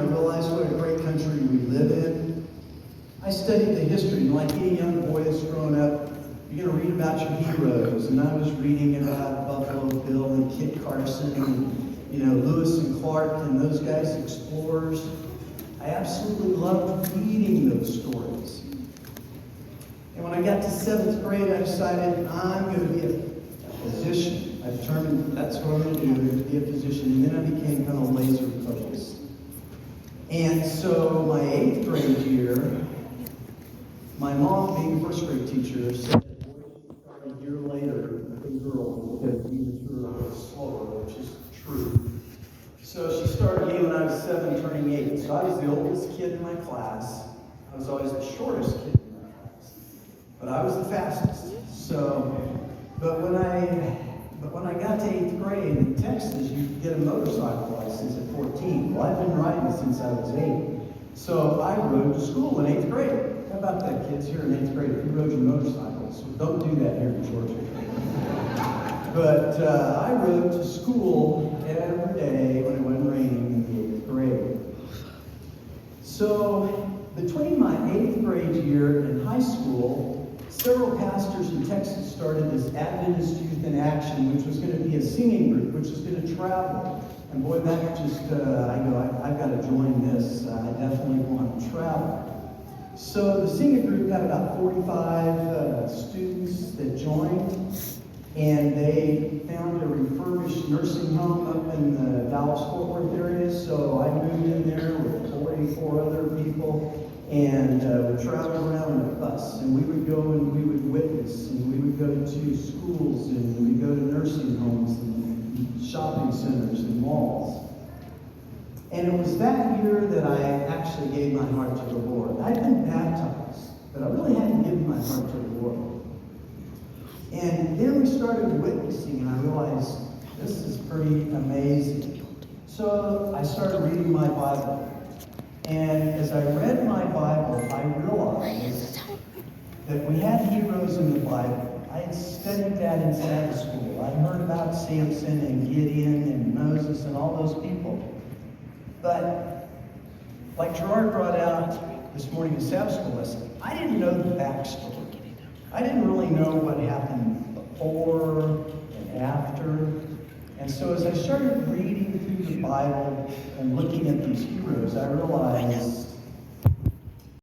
I realized what a great country we live in. I studied the history, and like any young boy that's grown up, you're going to read about your heroes. And I was reading about Buffalo Bill and Kit Carson and, Lewis and Clark and those guys, explorers. I absolutely loved reading those stories. And when I got to 7th grade, I decided I'm going to be a physician. I determined that's what I'm going to do, to be a physician. And then I became kind of laser focused. And so my 8th grade year, my mom, being a first grade teacher, said that boys should start a year later than girls because we mature a little slower, which is true. So she started me when I was 7, turning 8. So I was the oldest kid in my class. I was always the shortest kid in my class. But I was the fastest. But when I got to 8th grade in Texas, you could get a motorcycle license at 14. Well, I've been riding since I was 8. So I rode to school in 8th grade. How about that, kids here in 8th grade? Who rode your motorcycles? Don't do that here in Georgia. But I rode to school every day when it wasn't raining in the 8th grade. So between my 8th grade year and high school, several pastors in Texas started this Adventist Youth in Action, which was going to be a singing group, which was going to travel. And boy, that just, I've got to join this. I definitely want to travel. So the singing group got about 45 students that joined, and they found a refurbished nursing home up in the Dallas-Fort Worth area. So I moved in there with 44 other people, and we traveled around in a bus. And we would go and we would witness, and we would go to schools, and we would go to nursing homes and shopping centers and malls. And it was that year that I actually gave my heart to the Lord. I'd been baptized, but I really hadn't given my heart to the Lord. And then we started witnessing, and I realized this is pretty amazing. So I started reading my Bible. And as I read my Bible, I realized that we had heroes in the Bible. I had studied that in Sabbath school. I'd heard about Samson and Gideon and Moses and all those people. But like Gerard brought out this morning in Sabbath school lesson, I didn't know the backstory. I didn't really know what happened before and after. And so as I started reading through the Bible and looking at these heroes, I realized